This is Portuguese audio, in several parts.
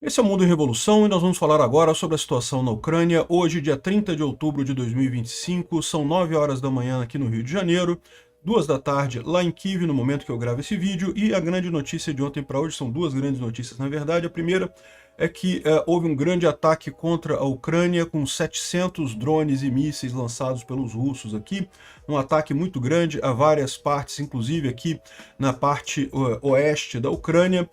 Esse é o Mundo em Revolução e nós vamos falar agora sobre a situação na Ucrânia. Hoje, dia 30 de outubro de 2025, são 9 horas da manhã aqui no Rio de Janeiro, 2 da tarde lá em Kiev, no momento que eu gravo esse vídeo, e a grande notícia de ontem para hoje, são duas grandes notícias na verdade. A primeira é que houve um grande ataque contra a Ucrânia com 700 drones e mísseis lançados pelos russos aqui, um ataque muito grande a várias partes, inclusive aqui na parte oeste da Ucrânia.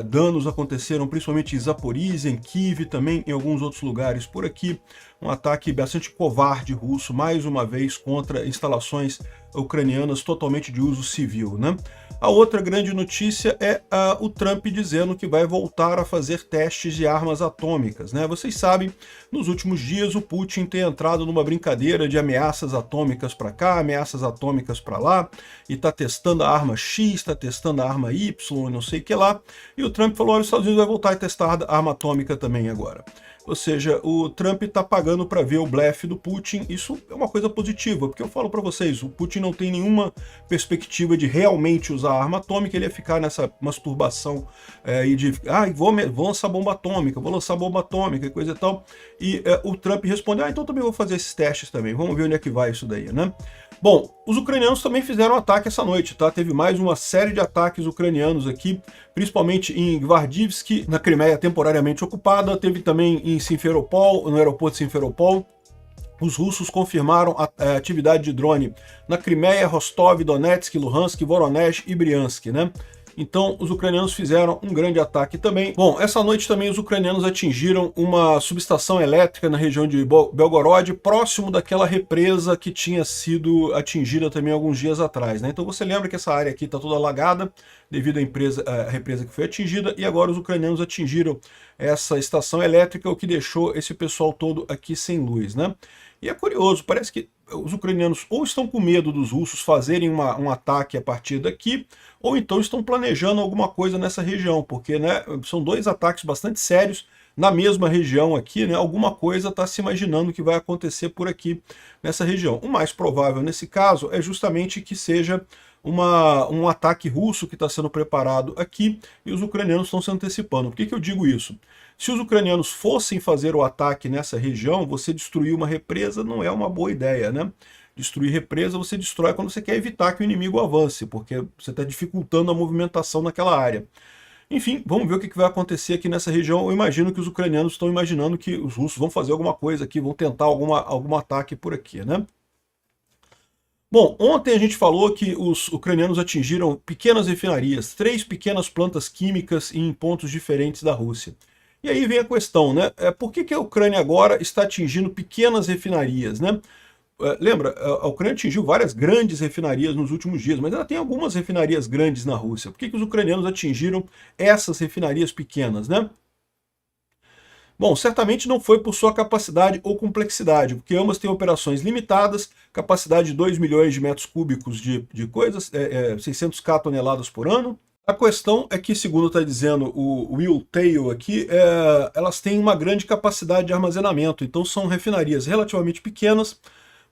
Danos aconteceram principalmente em Zaporizhia, em Kiev, também em alguns outros lugares por aqui. Um ataque bastante covarde russo, mais uma vez, contra instalações ucranianas totalmente de uso civil, né? A outra grande notícia é o Trump dizendo que vai voltar a fazer testes de armas atômicas, né? Vocês sabem, nos últimos dias o Putin tem entrado numa brincadeira de ameaças atômicas para cá, ameaças atômicas para lá, e está testando a arma X, está testando a arma Y, não sei o que lá, e o Trump falou, olha, os Estados Unidos vai voltar a testar a arma atômica também agora. Ou seja, o Trump está pagando para ver o blefe do Putin. Isso é uma coisa positiva, porque eu falo para vocês, o Putin não tem nenhuma perspectiva de realmente usar a arma atômica, ele ia ficar nessa masturbação e de, vou lançar bomba atômica, vou lançar bomba atômica e coisa e tal. E o Trump responde, então também vou fazer esses testes também, vamos ver onde é que vai isso daí, né? Bom, os ucranianos também fizeram ataque essa noite, tá? Teve mais uma série de ataques ucranianos aqui, principalmente em Gvardivsk, na Crimeia temporariamente ocupada, teve também em Simferopol, no aeroporto de Simferopol. Os russos confirmaram a atividade de drone na Crimeia, Rostov, Donetsk, Luhansk, Voronezh e Briansk, né? Então, os ucranianos fizeram um grande ataque também. Bom, essa noite também os ucranianos atingiram uma subestação elétrica na região de Belgorod, próximo daquela represa que tinha sido atingida também alguns dias atrás, né? Então você lembra que essa área aqui está toda alagada devido à represa que foi atingida, e agora os ucranianos atingiram essa estação elétrica, o que deixou esse pessoal todo aqui sem luz, né? E é curioso, parece que os ucranianos ou estão com medo dos russos fazerem um ataque a partir daqui, ou então estão planejando alguma coisa nessa região, porque, né, são dois ataques bastante sérios na mesma região aqui, né? Alguma coisa está se imaginando que vai acontecer por aqui nessa região. O mais provável nesse caso é justamente que seja um ataque russo que está sendo preparado aqui e os ucranianos estão se antecipando. Por que eu digo isso? Se os ucranianos fossem fazer o ataque nessa região, você destruir uma represa não é uma boa ideia, né? Destruir represa você destrói quando você quer evitar que o inimigo avance, porque você está dificultando a movimentação naquela área. Enfim, vamos ver o que vai acontecer aqui nessa região. Eu imagino que os ucranianos estão imaginando que os russos vão fazer alguma coisa aqui, vão tentar algum ataque por aqui, né? Bom, ontem a gente falou que os ucranianos atingiram pequenas refinarias, 3 pequenas plantas químicas em pontos diferentes da Rússia. E aí vem a questão, né? Por que a Ucrânia agora está atingindo pequenas refinarias, né? Lembra, a Ucrânia atingiu várias grandes refinarias nos últimos dias, mas ela tem algumas refinarias grandes na Rússia. Por que os ucranianos atingiram essas refinarias pequenas, né? Bom, certamente não foi por sua capacidade ou complexidade, porque ambas têm operações limitadas, capacidade de 2 milhões de metros cúbicos de coisas, 600k toneladas por ano. A questão é que, segundo está dizendo o Will Tail aqui, elas têm uma grande capacidade de armazenamento, então são refinarias relativamente pequenas,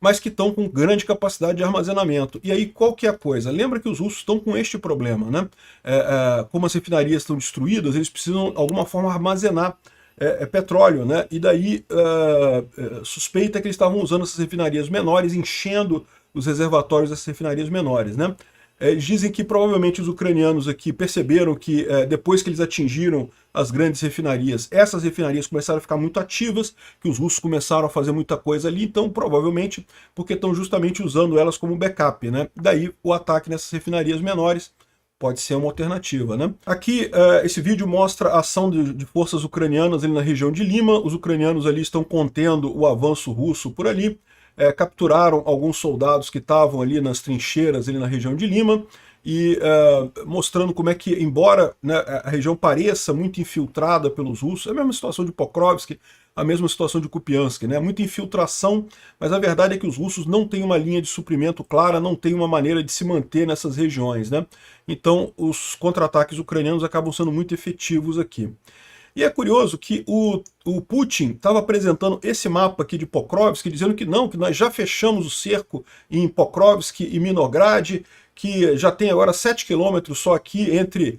mas que estão com grande capacidade de armazenamento. E aí, qual que é a coisa? Lembra que os russos estão com este problema, né? Como as refinarias estão destruídas, eles precisam, de alguma forma, armazenar petróleo, né? E daí suspeita que eles estavam usando essas refinarias menores, enchendo os reservatórios dessas refinarias menores, né? Eles dizem que provavelmente os ucranianos aqui perceberam que depois que eles atingiram as grandes refinarias, essas refinarias começaram a ficar muito ativas, que os russos começaram a fazer muita coisa ali, então provavelmente porque estão justamente usando elas como backup, né? Daí o ataque nessas refinarias menores pode ser uma alternativa, né? Aqui, esse vídeo mostra a ação de forças ucranianas ali na região de Lima. Os ucranianos ali estão contendo o avanço russo por ali. Capturaram alguns soldados que estavam ali nas trincheiras ali na região de Lima e mostrando como é que, embora, né, a região pareça muito infiltrada pelos russos, é a mesma situação de Pokrovsk, a mesma situação de Kupiansk, né? Muita infiltração, mas a verdade é que os russos não têm uma linha de suprimento clara, não têm uma maneira de se manter nessas regiões, né? Então os contra-ataques ucranianos acabam sendo muito efetivos aqui. E é curioso que o Putin estava apresentando esse mapa aqui de Pokrovsk, dizendo que não, que nós já fechamos o cerco em Pokrovsk e Minograd, que já tem agora 7 quilômetros só aqui entre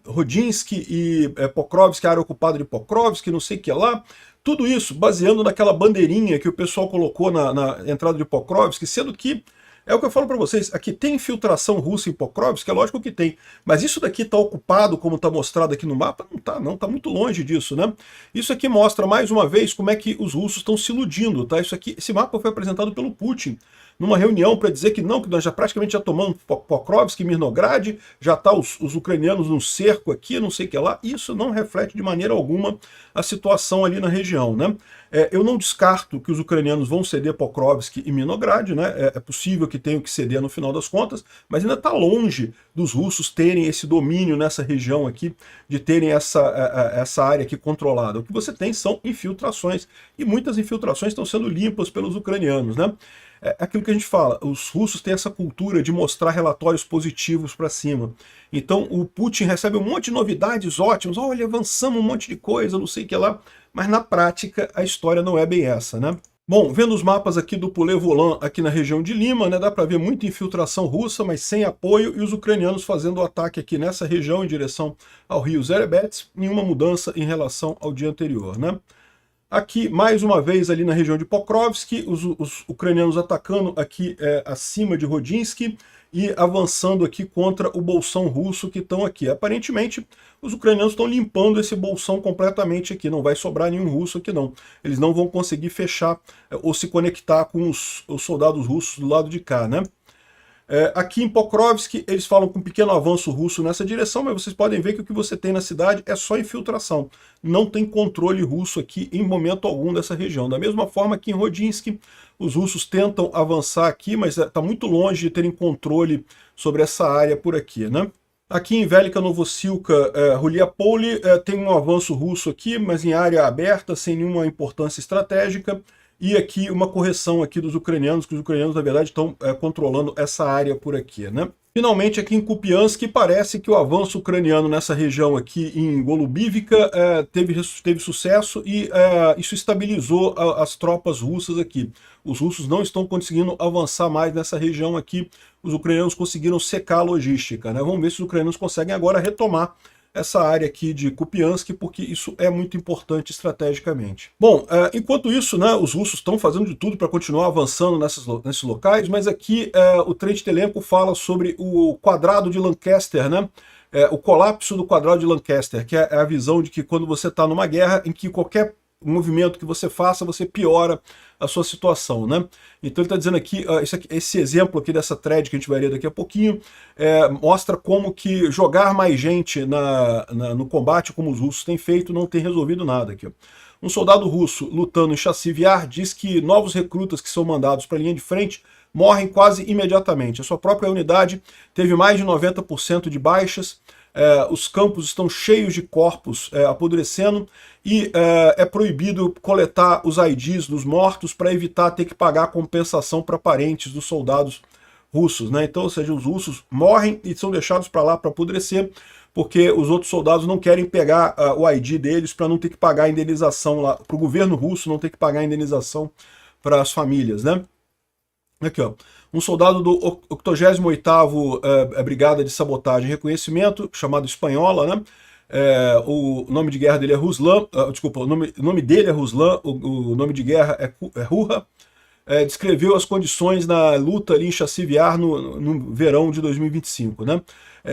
Rodinsky e Pokrovsk, a área ocupada de Pokrovsk, não sei o que lá. Tudo isso baseando naquela bandeirinha que o pessoal colocou na entrada de Pokrovsk, sendo que é o que eu falo para vocês, aqui tem infiltração russa em Pokrovsk, é lógico que tem, mas isso daqui está ocupado como está mostrado aqui no mapa? Não está, não, está muito longe disso, né? Isso aqui mostra mais uma vez como é que os russos estão se iludindo, tá? Isso aqui, esse mapa foi apresentado pelo Putin numa reunião para dizer que não, que nós já praticamente já tomamos Pokrovsk e Mirnograd, já tá os ucranianos no cerco aqui, não sei o que lá. Isso não reflete de maneira alguma a situação ali na região, né? Eu não descarto que os ucranianos vão ceder Pokrovsk e Mirnograd, né? É possível que tenham que ceder no final das contas, mas ainda está longe dos russos terem esse domínio nessa região aqui, de terem essa área aqui controlada. O que você tem são infiltrações, e muitas infiltrações estão sendo limpas pelos ucranianos, né? É aquilo que a gente fala, os russos têm essa cultura de mostrar relatórios positivos para cima. Então o Putin recebe um monte de novidades ótimas, olha, avançamos um monte de coisa, não sei o que lá, mas na prática a história não é bem essa, né? Bom, vendo os mapas aqui do Pulevolan aqui na região de Lima, né, dá para ver muita infiltração russa, mas sem apoio, e os ucranianos fazendo o ataque aqui nessa região em direção ao rio Zerebets, nenhuma mudança em relação ao dia anterior, né? Aqui, mais uma vez, ali na região de Pokrovsk, os ucranianos atacando aqui acima de Rodinsky e avançando aqui contra o bolsão russo que estão aqui. Aparentemente, os ucranianos estão limpando esse bolsão completamente aqui, não vai sobrar nenhum russo aqui não. Eles não vão conseguir fechar ou se conectar com os soldados russos do lado de cá, né? Aqui em Pokrovsk, eles falam com um pequeno avanço russo nessa direção, mas vocês podem ver que o que você tem na cidade é só infiltração. Não tem controle russo aqui em momento algum dessa região. Da mesma forma que em Rodinsky, os russos tentam avançar aqui, mas está muito longe de terem controle sobre essa área por aqui, né? Aqui em Velika Novosilka, Ruliapole, tem um avanço russo aqui, mas em área aberta, sem nenhuma importância estratégica. E aqui uma correção aqui dos ucranianos, que os ucranianos, na verdade, estão controlando essa área por aqui, né? Finalmente, aqui em Kupiansk, parece que o avanço ucraniano nessa região aqui em Golubivka teve sucesso e isso estabilizou as tropas russas aqui. Os russos não estão conseguindo avançar mais nessa região aqui. Os ucranianos conseguiram secar a logística, né? Vamos ver se os ucranianos conseguem agora retomar essa área aqui de Kupiansk, porque isso é muito importante estrategicamente. Bom, enquanto isso, né, os russos estão fazendo de tudo para continuar avançando nesses locais, mas aqui o Trent Telenko fala sobre o quadrado de Lancaster, né? O colapso do quadrado de Lancaster, que é a visão de que quando você está numa guerra em que qualquer movimento que você faça, você piora a sua situação, né? Então ele está dizendo aqui, esse exemplo aqui dessa thread que a gente vai ler daqui a pouquinho, mostra como que jogar mais gente no combate, como os russos têm feito, não tem resolvido nada aqui. Um soldado russo lutando em Chassivyar diz que novos recrutas que são mandados para a linha de frente morrem quase imediatamente. A sua própria unidade teve mais de 90% de baixas. Os campos estão cheios de corpos apodrecendo e é proibido coletar os IDs dos mortos para evitar ter que pagar compensação para parentes dos soldados russos, né? Então, ou seja, os russos morrem e são deixados para lá para apodrecer, porque os outros soldados não querem pegar o ID deles para não ter que pagar a indenização lá, para o governo russo não ter que pagar a indenização para as famílias, né? Aqui, ó. Um soldado do 88º Brigada de Sabotagem e Reconhecimento, chamado Espanhola, né? O nome de guerra dele é Ruslan, desculpa, o nome dele é Ruslan, o nome de guerra é Ruha. Descreveu as condições na luta ali em Chassivyar no verão de 2025, né?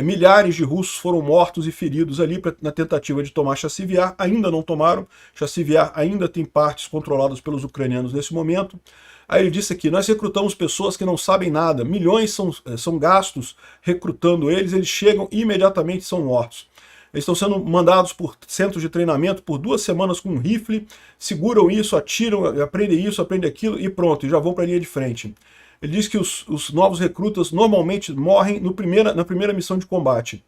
Milhares de russos foram mortos e feridos ali na tentativa de tomar Chassivyar, ainda não tomaram. Chassivyar ainda tem partes controladas pelos ucranianos nesse momento. Aí ele disse aqui, nós recrutamos pessoas que não sabem nada, milhões são gastos recrutando eles chegam e imediatamente são mortos. Eles estão sendo mandados por centros de treinamento por 2 semanas com um rifle, seguram isso, atiram, aprendem isso, aprendem aquilo e pronto, e já vão para a linha de frente. Ele diz que os novos recrutas normalmente morrem na primeira missão de combate.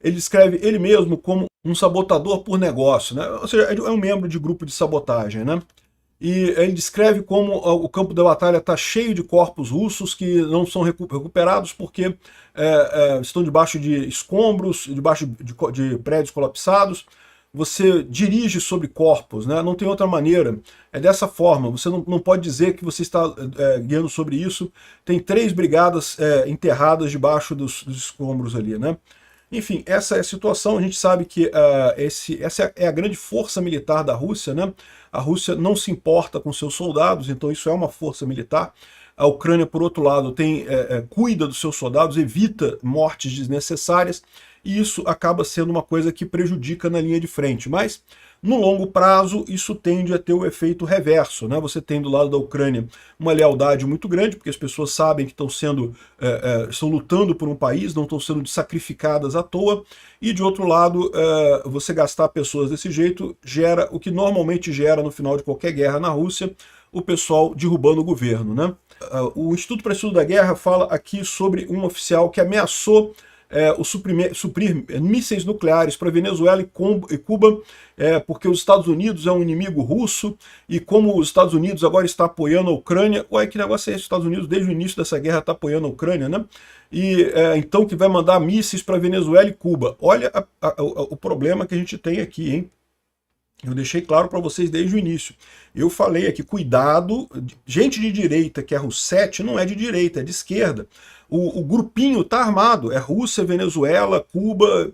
Ele descreve ele mesmo como um sabotador por negócio, né? Ou seja, é um membro de grupo de sabotagem, né? E ele descreve como o campo da batalha está cheio de corpos russos que não são recuperados porque estão debaixo de escombros, debaixo de prédios colapsados. você dirige sobre corpos, né? Não tem outra maneira. É dessa forma, você não pode dizer que você está guiando sobre isso. Tem 3 brigadas enterradas debaixo dos escombros ali, né? Enfim, essa é a situação. A gente sabe que essa é a grande força militar da Rússia, né? A Rússia não se importa com seus soldados, então isso é uma força militar. A Ucrânia, por outro lado, cuida dos seus soldados, evita mortes desnecessárias, e isso acaba sendo uma coisa que prejudica na linha de frente. Mas, no longo prazo, isso tende a ter o efeito reverso, né? Você tem do lado da Ucrânia uma lealdade muito grande, porque as pessoas sabem que estão lutando por um país, não estão sendo sacrificadas à toa, e de outro lado, você gastar pessoas desse jeito gera o que normalmente gera no final de qualquer guerra na Rússia, o pessoal derrubando o governo, né? O Instituto para Estudo da Guerra fala aqui sobre um oficial que ameaçou suprir mísseis nucleares para Venezuela e Cuba, porque os Estados Unidos é um inimigo russo, e como os Estados Unidos agora está apoiando a Ucrânia, ué, que negócio é esse? Os Estados Unidos desde o início dessa guerra está apoiando a Ucrânia, né? E então que vai mandar mísseis para Venezuela e Cuba. Olha o problema que a gente tem aqui, hein? Eu deixei claro para vocês desde o início. Eu falei aqui, cuidado, gente de direita que é Rousseff não é de direita, é de esquerda. O grupinho está armado, é Rússia, Venezuela, Cuba,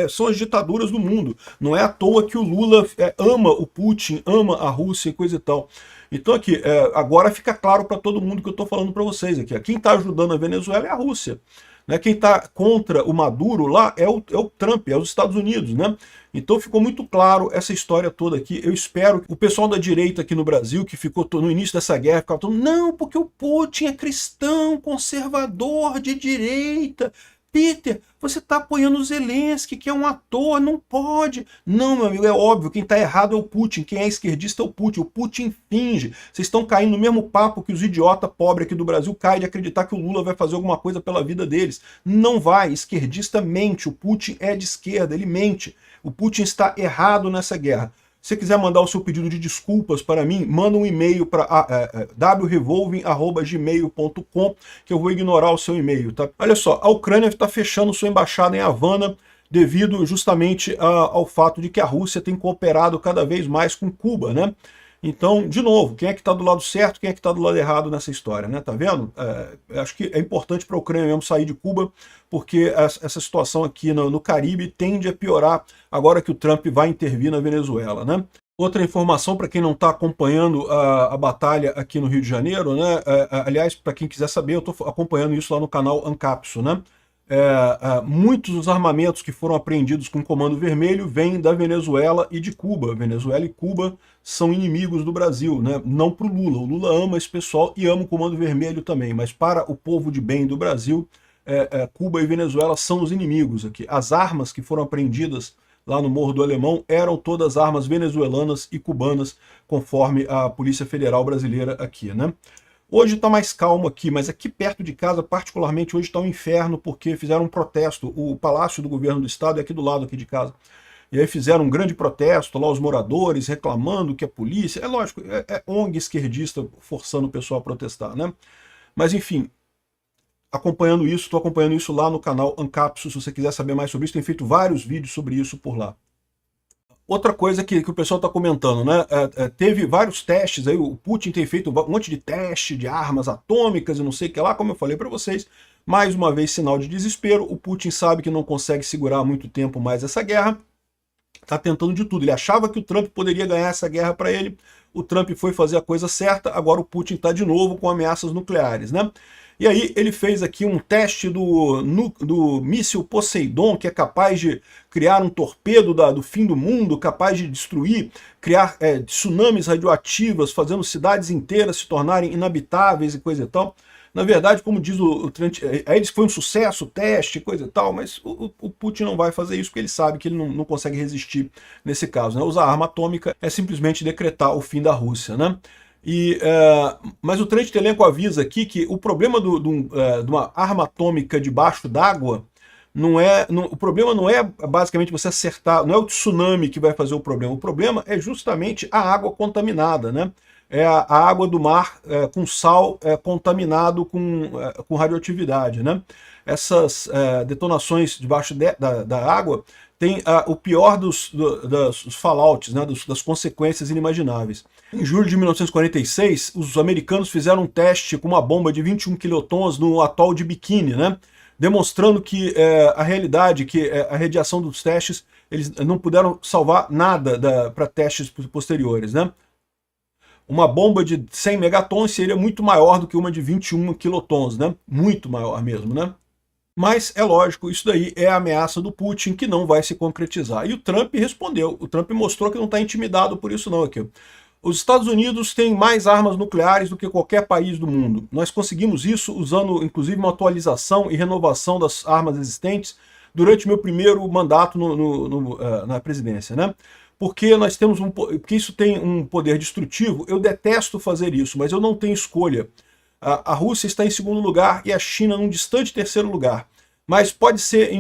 são as ditaduras do mundo. Não é à toa que o Lula ama o Putin, ama a Rússia e coisa e tal. Então aqui, agora fica claro para todo mundo que eu estou falando para vocês aqui. Quem está ajudando a Venezuela é a Rússia. Né? Quem está contra o Maduro lá é o Trump, é os Estados Unidos, né? Então ficou muito claro essa história toda aqui. Eu espero que o pessoal da direita aqui no Brasil, que ficou no início dessa guerra, ficava falando, não, porque o Putin é cristão, conservador, de direita. Peter, você está apoiando o Zelensky, que é um ator, não pode. Não, meu amigo, é óbvio, quem está errado é o Putin, quem é esquerdista é o Putin finge. Vocês estão caindo no mesmo papo que os idiotas pobres aqui do Brasil caem de acreditar que o Lula vai fazer alguma coisa pela vida deles. Não vai, esquerdista mente, o Putin é de esquerda, ele mente. O Putin está errado nessa guerra. Se você quiser mandar o seu pedido de desculpas para mim, manda um e-mail para wrevolving@gmail.com, que eu vou ignorar o seu e-mail, tá? Olha só, a Ucrânia está fechando sua embaixada em Havana devido justamente ao fato de que a Rússia tem cooperado cada vez mais com Cuba, né? Então, de novo, quem é que está do lado certo, quem é que está do lado errado nessa história, né? Tá vendo? Acho que é importante para a Ucrânia mesmo sair de Cuba, porque essa situação aqui no Caribe tende a piorar agora que o Trump vai intervir na Venezuela, né? Outra informação para quem não está acompanhando a batalha aqui no Rio de Janeiro, né? Aliás, para quem quiser saber, eu estou acompanhando isso lá no canal Ancapso, né? Muitos dos armamentos que foram apreendidos com o Comando Vermelho vêm da Venezuela e de Cuba. Venezuela e Cuba são inimigos do Brasil, né? Não para o Lula. O Lula ama esse pessoal e ama o Comando Vermelho também, mas para o povo de bem do Brasil, Cuba e Venezuela são os inimigos aqui. As armas que foram apreendidas lá no Morro do Alemão eram todas armas venezuelanas e cubanas, conforme a Polícia Federal Brasileira aqui, né? Hoje está mais calmo aqui, mas aqui perto de casa, particularmente, hoje está um inferno, porque fizeram um protesto. O Palácio do Governo do Estado é aqui do lado aqui de casa. E aí fizeram um grande protesto lá, os moradores reclamando que a polícia... É lógico, é ONG esquerdista forçando o pessoal a protestar, né? Mas enfim, estou acompanhando isso lá no canal Ancapso. Se você quiser saber mais sobre isso, tem feito vários vídeos sobre isso por lá. Outra coisa que o pessoal está comentando, né? Teve vários testes aí, o Putin tem feito um monte de teste de armas atômicas e não sei o que lá, como eu falei para vocês. Mais uma vez, sinal de desespero. O Putin sabe que não consegue segurar muito tempo mais essa guerra. Está tentando de tudo. Ele achava que o Trump poderia ganhar essa guerra para ele. O Trump foi fazer a coisa certa, agora o Putin está de novo com ameaças nucleares, né? E aí ele fez aqui um teste do míssil Poseidon, que é capaz de criar um torpedo do fim do mundo, capaz de destruir, criar tsunamis radioativas, fazendo cidades inteiras se tornarem inabitáveis e coisa e tal. Na verdade, como diz o Trump, aí foi um sucesso o teste, coisa e tal, mas o Putin não vai fazer isso porque ele sabe que ele não consegue resistir nesse caso, né? Usar arma atômica é simplesmente decretar o fim da Rússia, né? Mas o Trade Telenco avisa aqui que o problema de uma arma atômica debaixo d'água o problema não é basicamente você acertar, não é o tsunami que vai fazer o problema é justamente a água contaminada, né? É a água do mar com sal contaminado com radioatividade, né? essas detonações debaixo da água têm o pior dos fallouts, né, das consequências inimagináveis. Em julho de 1946, os americanos fizeram um teste com uma bomba de 21 quilotons no atol de Bikini, né, demonstrando que a realidade, que a radiação dos testes, eles não puderam salvar nada para testes posteriores, né? Uma bomba de 100 megatons seria muito maior do que uma de 21 quilotons, né? Muito maior mesmo, né? Mas é lógico, isso daí é a ameaça do Putin que não vai se concretizar. E o Trump respondeu, o Trump mostrou que não está intimidado por isso não aqui. Os Estados Unidos têm mais armas nucleares do que qualquer país do mundo. Nós conseguimos isso usando, inclusive, uma atualização e renovação das armas existentes durante meu primeiro mandato na presidência, né? Porque nós temos porque isso tem um poder destrutivo. Eu detesto fazer isso, mas eu não tenho escolha. A Rússia está em segundo lugar e a China num distante terceiro lugar. Mas pode ser,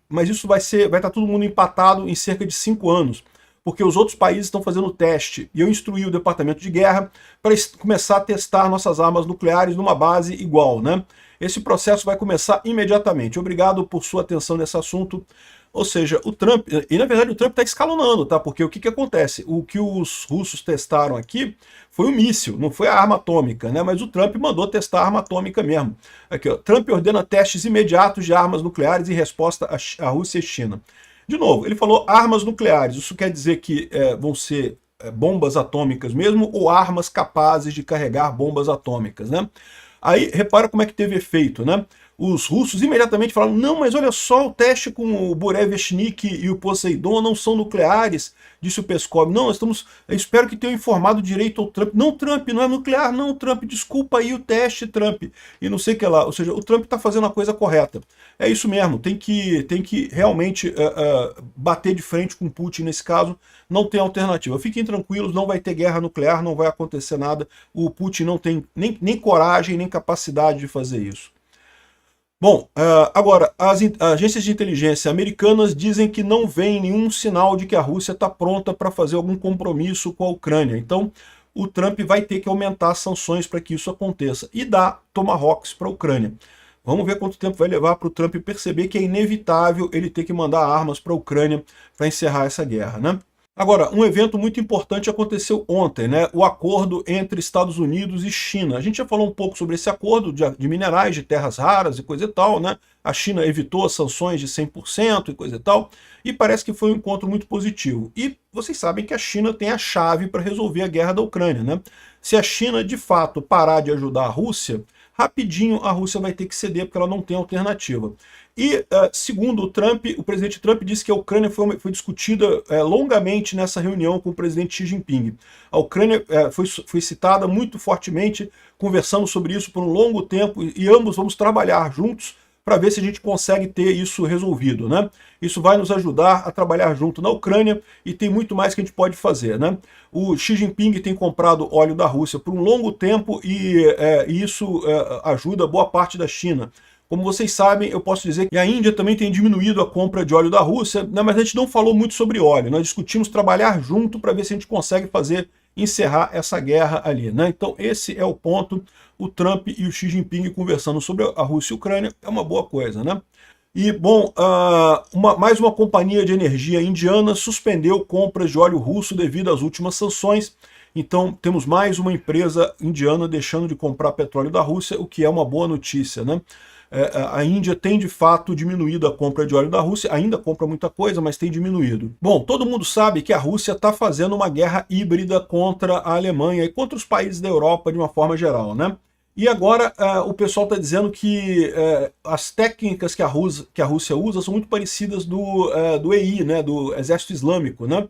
mas isso vai estar todo mundo empatado em cerca de 5 anos. Porque os outros países estão fazendo o teste. E eu instruí o Departamento de Guerra para começar a testar nossas armas nucleares numa base igual, né? Esse processo vai começar imediatamente. Obrigado por sua atenção nesse assunto. Ou seja, o Trump... E na verdade o Trump está escalonando, tá? Porque o que acontece? O que os russos testaram aqui foi um míssil, não foi a arma atômica, né? Mas o Trump mandou testar a arma atômica mesmo. Aqui, ó. Trump ordena testes imediatos de armas nucleares em resposta à Rússia e China. De novo, ele falou armas nucleares. Isso quer dizer que vão ser bombas atômicas mesmo ou armas capazes de carregar bombas atômicas, né? Aí, repara como é que teve efeito, né? Os russos imediatamente falaram, não, mas olha só, o teste com o Burevestnik e o Poseidon não são nucleares, disse o Peskov. Não, eu espero que tenham informado direito ao Trump. Não, Trump, não é nuclear, não, Trump, desculpa aí o teste, Trump. E não sei o que lá. Ou seja, o Trump está fazendo a coisa correta. É isso mesmo, tem que realmente bater de frente com o Putin nesse caso, não tem alternativa. Fiquem tranquilos, não vai ter guerra nuclear, não vai acontecer nada. O Putin não tem nem coragem, nem capacidade de fazer isso. Bom, agora, as agências de inteligência americanas dizem que não vem nenhum sinal de que a Rússia está pronta para fazer algum compromisso com a Ucrânia. Então, o Trump vai ter que aumentar as sanções para que isso aconteça e dar Tomahawks para a Ucrânia. Vamos ver quanto tempo vai levar para o Trump perceber que é inevitável ele ter que mandar armas para a Ucrânia para encerrar essa guerra, né? Agora, um evento muito importante aconteceu ontem, né? O acordo entre Estados Unidos e China. A gente já falou um pouco sobre esse acordo de minerais, de terras raras e coisa e tal, né? A China evitou as sanções de 100% e coisa e tal, e parece que foi um encontro muito positivo. E vocês sabem que a China tem a chave para resolver a guerra da Ucrânia, né? Se a China, de fato, parar de ajudar a Rússia, rapidinho a Rússia vai ter que ceder, porque ela não tem alternativa. E, segundo o Trump, o presidente Trump disse que a Ucrânia foi discutida longamente nessa reunião com o presidente Xi Jinping. A Ucrânia foi citada muito fortemente, conversando sobre isso por um longo tempo, e ambos vamos trabalhar juntos para ver se a gente consegue ter isso resolvido, né? Isso vai nos ajudar a trabalhar junto na Ucrânia e tem muito mais que a gente pode fazer, né? O Xi Jinping tem comprado óleo da Rússia por um longo tempo e isso ajuda boa parte da China. Como vocês sabem, eu posso dizer que a Índia também tem diminuído a compra de óleo da Rússia, né, mas a gente não falou muito sobre óleo. Nós discutimos trabalhar junto para ver se a gente consegue encerrar essa guerra ali, né? Então esse é o ponto. O Trump e o Xi Jinping conversando sobre a Rússia e a Ucrânia é uma boa coisa, né? E, bom, mais uma companhia de energia indiana suspendeu compras de óleo russo devido às últimas sanções. Então temos mais uma empresa indiana deixando de comprar petróleo da Rússia, o que é uma boa notícia, né? A Índia tem de fato diminuído a compra de óleo da Rússia, ainda compra muita coisa, mas tem diminuído. Bom, todo mundo sabe que a Rússia está fazendo uma guerra híbrida contra a Alemanha e contra os países da Europa de uma forma geral, né? E agora o pessoal está dizendo que as técnicas que a Rússia usa são muito parecidas do EI, né? Do Exército Islâmico, né?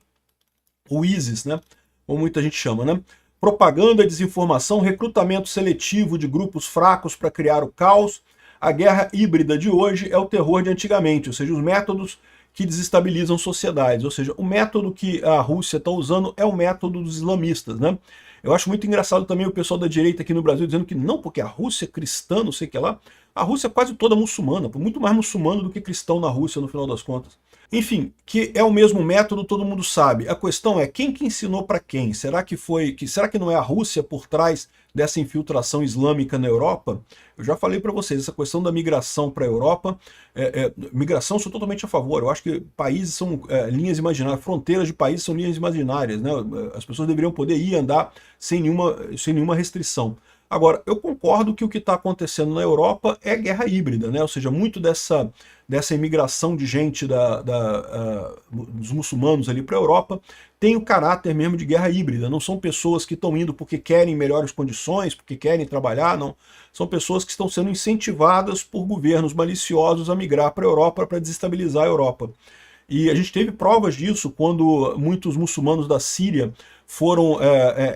O ISIS, né? Como muita gente chama, né? Propaganda, desinformação, recrutamento seletivo de grupos fracos para criar o caos. A guerra híbrida de hoje é o terror de antigamente, ou seja, os métodos que desestabilizam sociedades. Ou seja, o método que a Rússia está usando é o método dos islamistas, né? Eu acho muito engraçado também o pessoal da direita aqui no Brasil dizendo que não, porque a Rússia é cristã, não sei o que lá. A Rússia é quase toda muçulmana, muito mais muçulmano do que cristão na Rússia, no final das contas. Enfim, que é o mesmo método, todo mundo sabe. A questão é quem que ensinou para quem? Será que não é a Rússia por trás dessa infiltração islâmica na Europa? Eu já falei para vocês, essa questão da migração para a Europa, migração eu sou totalmente a favor. Eu acho que países são linhas imaginárias, fronteiras de países são linhas imaginárias, né? As pessoas deveriam poder ir andar sem nenhuma restrição. Agora, eu concordo que o que está acontecendo na Europa é guerra híbrida, né? Ou seja, muito dessa imigração de gente dos muçulmanos ali para a Europa tem o caráter mesmo de guerra híbrida. Não são pessoas que estão indo porque querem melhores condições, porque querem trabalhar, não. São pessoas que estão sendo incentivadas por governos maliciosos a migrar para a Europa para desestabilizar a Europa. E a gente teve provas disso quando muitos muçulmanos da Síria foram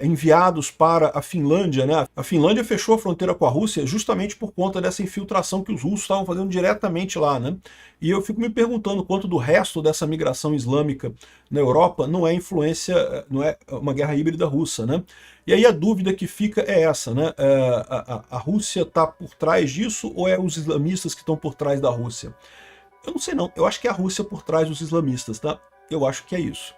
enviados para a Finlândia, né? A Finlândia fechou a fronteira com a Rússia justamente por conta dessa infiltração que os russos estavam fazendo diretamente lá, né? E eu fico me perguntando quanto do resto dessa migração islâmica na Europa não é influência, não é uma guerra híbrida russa, né? E aí a dúvida que fica é essa, né? A Rússia está por trás disso ou é os islamistas que estão por trás da Rússia? Eu não sei não, eu acho que é a Rússia por trás dos islamistas, tá? Eu acho que é isso.